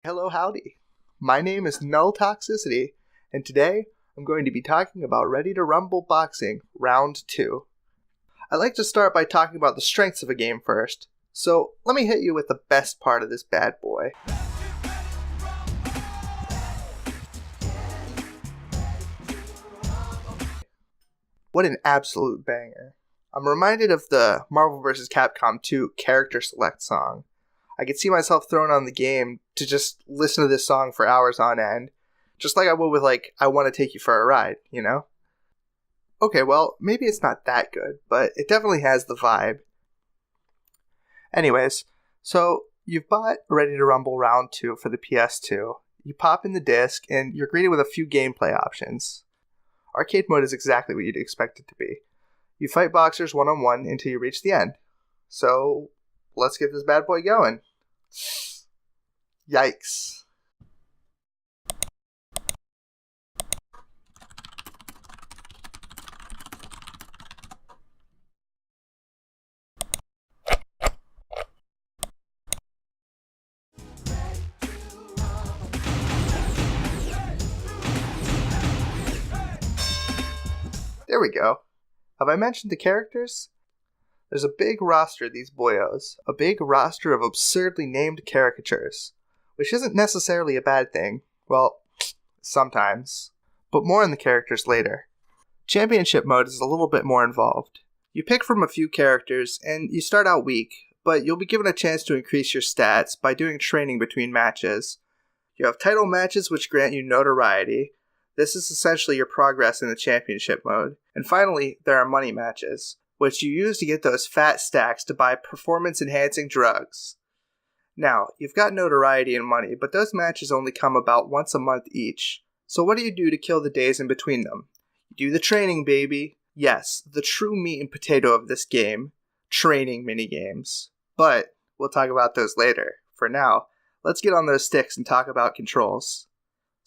Hello, howdy. My name is Null Toxicity, and today I'm going to be talking about Ready to Rumble Boxing Round 2. I'd like to start by talking about the strengths of a game first, so let me hit you with the best part of this bad boy. What an absolute banger. I'm reminded of the Marvel vs. Capcom 2 character select song. I could see myself throwing on the game to just listen to this song for hours on end. Just like I would with, I Want to Take You for a Ride, you know? Okay, well, maybe it's not that good, but it definitely has the vibe. Anyways, so you've bought Ready to Rumble Round 2 for the PS2. You pop in the disc, and you're greeted with a few gameplay options. Arcade mode is exactly what you'd expect it to be. You fight boxers one-on-one until you reach the end. So, let's get this bad boy going. Yikes. There we go. Have I mentioned the characters? There's a big roster of these boyos, a big roster of absurdly named caricatures, which isn't necessarily a bad thing. Well, sometimes. But more on the characters later. Championship mode is a little bit more involved. You pick from a few characters, and you start out weak, but you'll be given a chance to increase your stats by doing training between matches. You have title matches which grant you notoriety. This is essentially your progress in the championship mode. And finally, there are money matches, which you use to get those fat stacks to buy performance-enhancing drugs. Now, you've got notoriety and money, but those matches only come about once a month each. So what do you do to kill the days in between them? You do the training, baby. Yes, the true meat and potato of this game, training minigames. But we'll talk about those later. For now, let's get on those sticks and talk about controls.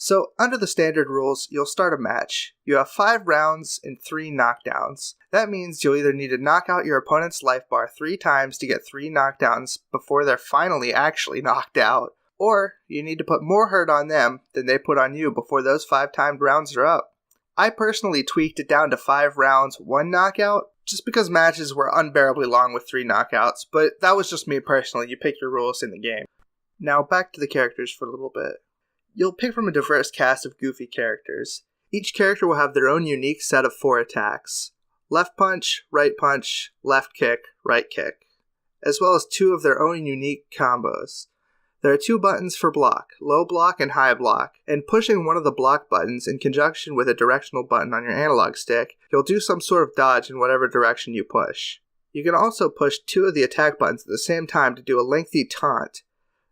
So, under the standard rules, you'll start a match. You have 5 rounds and 3 knockdowns. That means you'll either need to knock out your opponent's life bar 3 times to get 3 knockdowns before they're finally actually knocked out, or you need to put more hurt on them than they put on you before those 5 timed rounds are up. I personally tweaked it down to 5 rounds, 1 knockout, just because matches were unbearably long with 3 knockouts, but that was just me personally. You pick your rules in the game. Now, back to the characters for a little bit. You'll pick from a diverse cast of goofy characters. Each character will have their own unique set of 4 attacks. Left punch, left kick, right kick. As well as 2 of their own unique combos. There are 2 buttons for block, low block and high block, and pushing one of the block buttons in conjunction with a directional button on your analog stick, you'll do some sort of dodge in whatever direction you push. You can also push 2 of the attack buttons at the same time to do a lengthy taunt.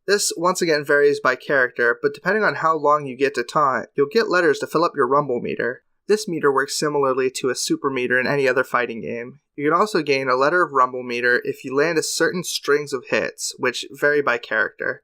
This, once again, varies by character, but depending on how long you get to taunt, you'll get letters to fill up your rumble meter. This meter works similarly to a super meter in any other fighting game. You can also gain a letter of rumble meter if you land a certain strings of hits, which vary by character.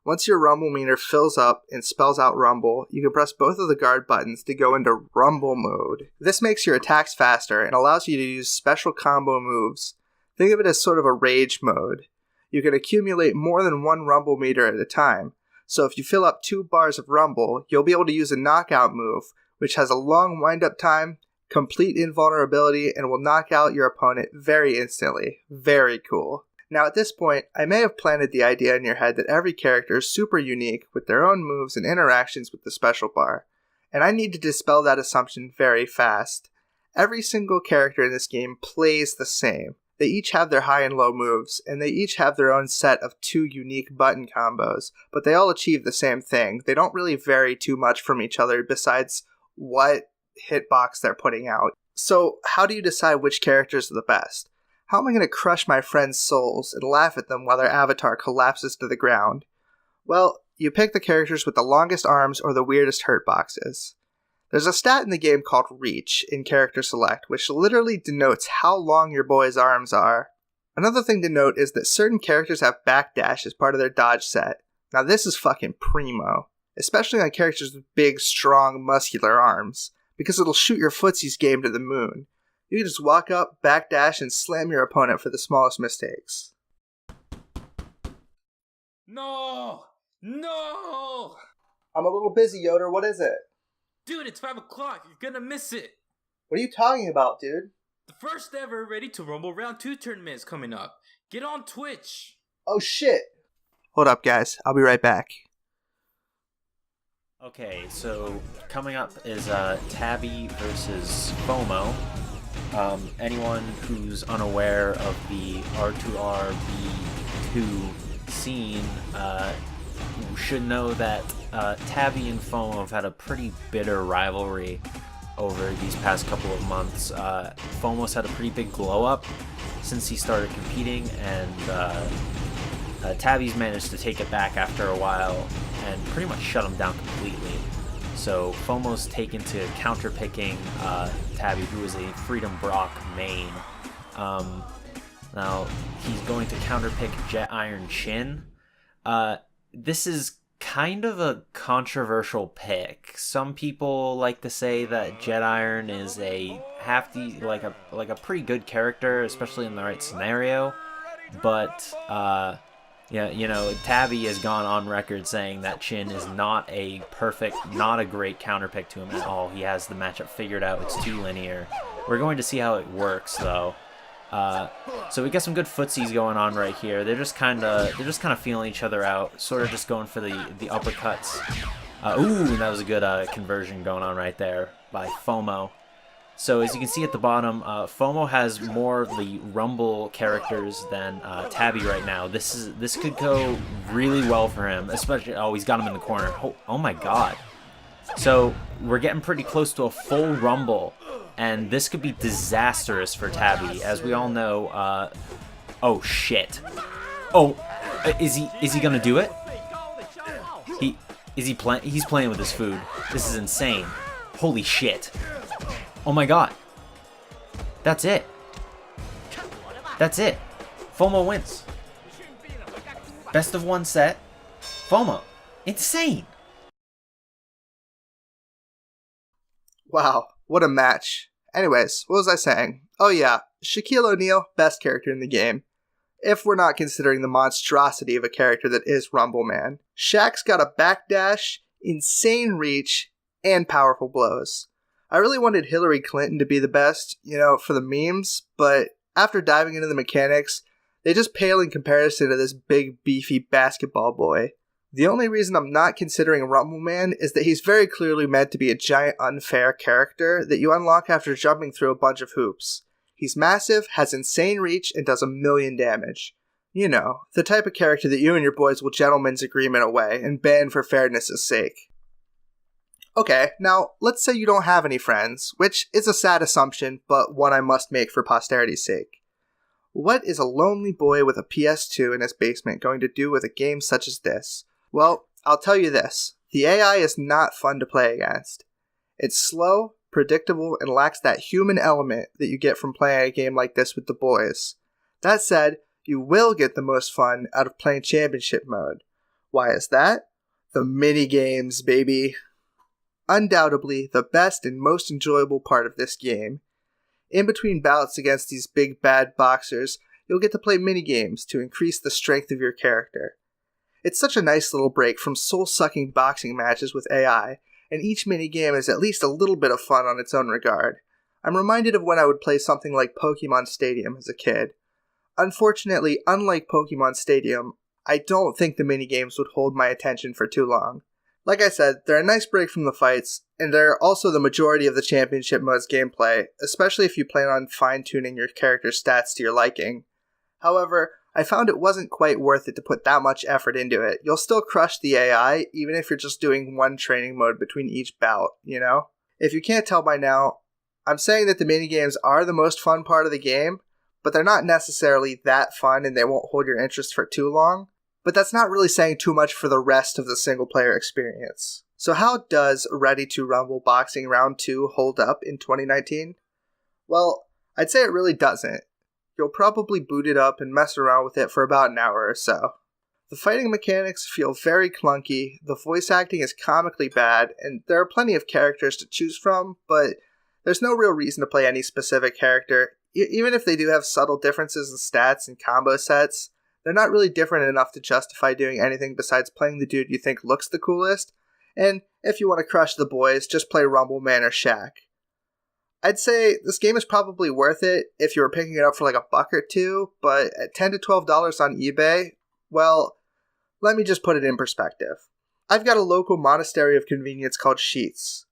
Once your rumble meter fills up and spells out rumble, you can press both of the guard buttons to go into rumble mode. This makes your attacks faster and allows you to use special combo moves. Think of it as sort of a rage mode. You can accumulate more than 1 rumble meter at a time, so if you fill up 2 bars of rumble, you'll be able to use a knockout move, which has a long wind-up time, complete invulnerability, and will knock out your opponent very instantly. Very cool. Now at this point, I may have planted the idea in your head that every character is super unique with their own moves and interactions with the special bar, and I need to dispel that assumption very fast. Every single character in this game plays the same. They each have their high and low moves, and they each have their own set of 2 unique button combos, but they all achieve the same thing. They don't really vary too much from each other besides what hitbox they're putting out. So, how do you decide which characters are the best? How am I going to crush my friends' souls and laugh at them while their avatar collapses to the ground? Well, you pick the characters with the longest arms or the weirdest hurt boxes. There's a stat in the game called Reach in Character Select, which literally denotes how long your boy's arms are. Another thing to note is that certain characters have backdash as part of their dodge set. Now this is fucking primo, especially on characters with big, strong, muscular arms, because it'll shoot your footsie's game to the moon. You can just walk up, backdash, and slam your opponent for the smallest mistakes. No! No! I'm a little busy, Yoder. What is it? Dude, it's 5 o'clock. You're gonna miss it. What are you talking about, dude? The first ever Ready to Rumble Round 2 tournament is coming up. Get on Twitch. Oh, shit. Hold up, guys. I'll be right back. Okay, so coming up is Tabby versus FOMO. Anyone who's unaware of the R2RB2 scene should know that Tabby and FOMO have had a pretty bitter rivalry over these past couple of months. FOMO's had a pretty big glow up since he started competing, and Tabby's managed to take it back after a while and pretty much shut him down completely. So FOMO's taken to counterpicking Tabby, who is a Freedom Brock main. Now he's going to counterpick Jet Iron Chin. This is kind of a controversial pick. Some people like to say that Jet Iron is a like a pretty good character, especially in the right scenario. But yeah, you know, Tabby has gone on record saying that Chin is not a great counterpick to him at all. He has the matchup figured out. It's too linear. We're going to see how it works, though. So we got some good footsies going on right here. They're just kind of feeling each other out, sort of just going for the uppercuts. Ooh, that was a good conversion going on right there by FOMO. So as you can see at the bottom, FOMO has more of the Rumble characters than Tabby right now. This could go really well for him, especially he's got him in the corner. Oh my god! So we're getting pretty close to a full Rumble, and this could be disastrous for Tabby, as we all know. Oh shit! Oh, is he gonna do it? He's playing with his food. This is insane. Holy shit! Oh my god. That's it. That's it. FOMO wins. Best of one set. FOMO. Insane. Wow, what a match. Anyways, what was I saying? Oh yeah, Shaquille O'Neal, best character in the game. If we're not considering the monstrosity of a character that is Rumble Man. Shaq's got a backdash, insane reach, and powerful blows. I really wanted Hillary Clinton to be the best, for the memes, but after diving into the mechanics, they just pale in comparison to this big, beefy basketball boy. The only reason I'm not considering Rumble Man is that he's very clearly meant to be a giant unfair character that you unlock after jumping through a bunch of hoops. He's massive, has insane reach, and does 1,000,000 damage. You know, the type of character that you and your boys will gentleman's agreement away and ban for fairness' sake. Okay, now, let's say you don't have any friends, which is a sad assumption, but one I must make for posterity's sake. What is a lonely boy with a PS2 in his basement going to do with a game such as this? Well, I'll tell you this. The AI is not fun to play against. It's slow, predictable, and lacks that human element that you get from playing a game like this with the boys. That said, you will get the most fun out of playing championship mode. Why is that? The mini-games, baby. Undoubtedly the best and most enjoyable part of this game. In between bouts against these big bad boxers, you'll get to play minigames to increase the strength of your character. It's such a nice little break from soul-sucking boxing matches with AI, and each minigame is at least a little bit of fun on its own regard. I'm reminded of when I would play something like Pokemon Stadium as a kid. Unfortunately, unlike Pokemon Stadium, I don't think the minigames would hold my attention for too long. Like I said, they're a nice break from the fights, and they're also the majority of the championship mode's gameplay, especially if you plan on fine-tuning your character's stats to your liking. However, I found it wasn't quite worth it to put that much effort into it. You'll still crush the AI, even if you're just doing one training mode between each bout, you know? If you can't tell by now, I'm saying that the minigames are the most fun part of the game, but they're not necessarily that fun and they won't hold your interest for too long. But that's not really saying too much for the rest of the single-player experience. So how does Ready to Rumble Boxing Round 2 hold up in 2019? Well, I'd say it really doesn't. You'll probably boot it up and mess around with it for about an hour or so. The fighting mechanics feel very clunky, the voice acting is comically bad, and there are plenty of characters to choose from, but there's no real reason to play any specific character. Even if they do have subtle differences in stats and combo sets, They're not really different enough to justify doing anything besides playing the dude you think looks the coolest, and if you want to crush the boys, just play Rumble Man or Shaq. I'd say this game is probably worth it if you were picking it up for like a buck or two, but at $10 to $12 on eBay, well, let me just put it in perspective. I've got a local monastery of convenience called Sheetz.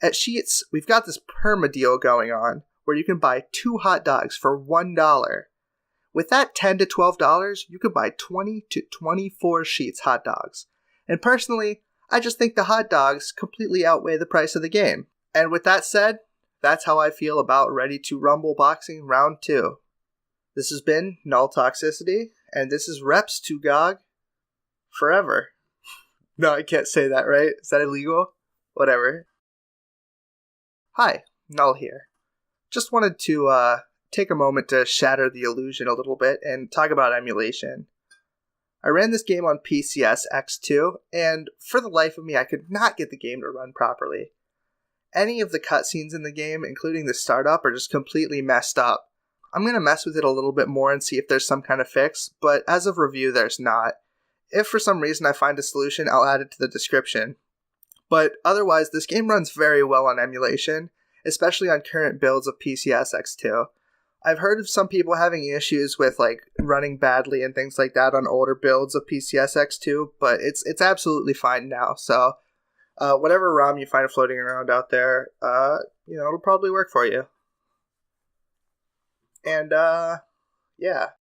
At Sheetz, we've got this perma deal going on where you can buy 2 hot dogs for $1. With that $10 to $12, you could buy 20 to 24 Sheetz hot dogs. And personally, I just think the hot dogs completely outweigh the price of the game. And with that said, that's how I feel about Ready to Rumble Boxing Round 2. This has been Null Toxicity, and this is Reps to GOG forever. No, I can't say that, right? Is that illegal? Whatever. Hi, Null here. Just wanted to take a moment to shatter the illusion a little bit and talk about emulation. I ran this game on PCS X2, and for the life of me, I could not get the game to run properly. Any of the cutscenes in the game, including the startup, are just completely messed up. I'm going to mess with it a little bit more and see if there's some kind of fix, but as of review, there's not. If for some reason I find a solution, I'll add it to the description. But otherwise, this game runs very well on emulation, especially on current builds of PCS X2. I've heard of some people having issues with like running badly and things like that on older builds of PCS X2, but it's absolutely fine now, so whatever ROM you find floating around out there, it'll probably work for you. And, yeah.